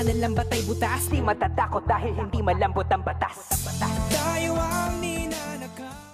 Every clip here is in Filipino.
panalambat ay butas. Di matatakot dahil hindi malambot ang batas. Tayo ang ninanakaw.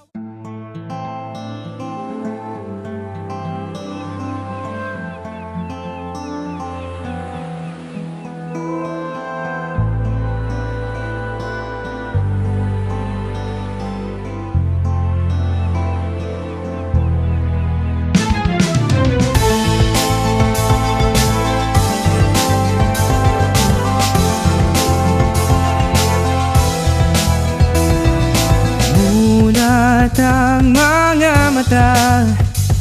Ang mga mata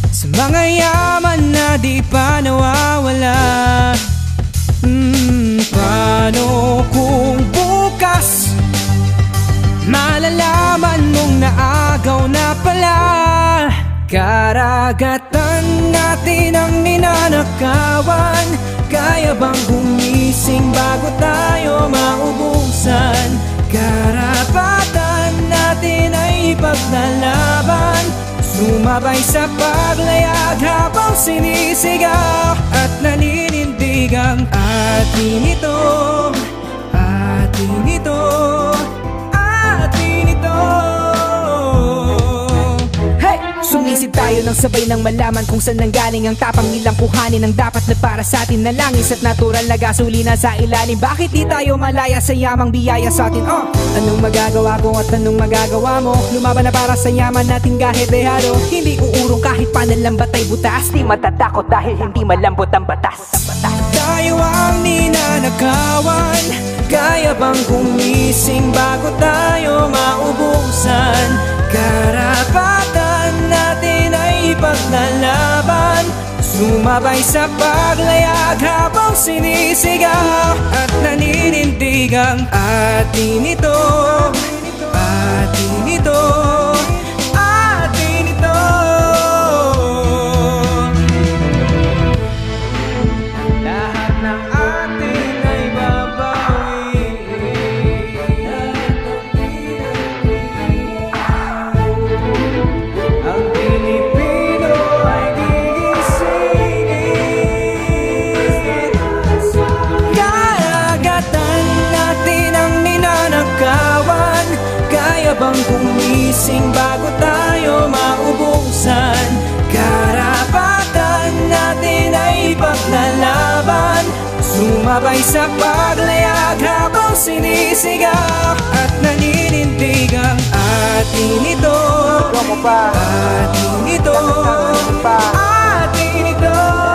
sa mga yaman na di pa nawawala. Paano kung bukas malalaman mong naagaw na pala? Karagatan natin ang ninanakawan. Kaya bang gumising bago tayo maubusan? Karapatan natin ay ipaglalaban. Sumabay sa paglayag habang sinisigaw at naninindig ang atin ito, atin ito, atin ito. Hey! Sumisid tayo ng sabay ng malaman kung saan nanggaling ang tapang nilang kuhanin ang dapat na para sa atin na langis at natural na gasolina sa ilalim. Bakit di tayo malaya sa yamang biyaya sa atin? Anong magagawa ko at anong magagawa mo? Lumaban na para sa yaman natin kahit dehado. Hindi uurong kahit panalambat ay butas. Di matatakot dahil hindi malambot ang batas. Tayo ang ninanakawan. Kaya bang gumising bago tayo maubusan? Karapatan natin ay ipaglalaban. Sumabay sa paglayag habang sinisigaw at naninindig ang atin ito, atin ito, atin ito. Lahat ng atin ay babawi. Ang Pilipino ay gigisingin. Karagatan natin ang ninanakawan. Kaya bang gumising bago tayo maubusan? Karapatan natin ay ipaglalaban. Sumabay sa paglayag habang sinisigaw at naninindig ang atin ito, atin ito, atin ito.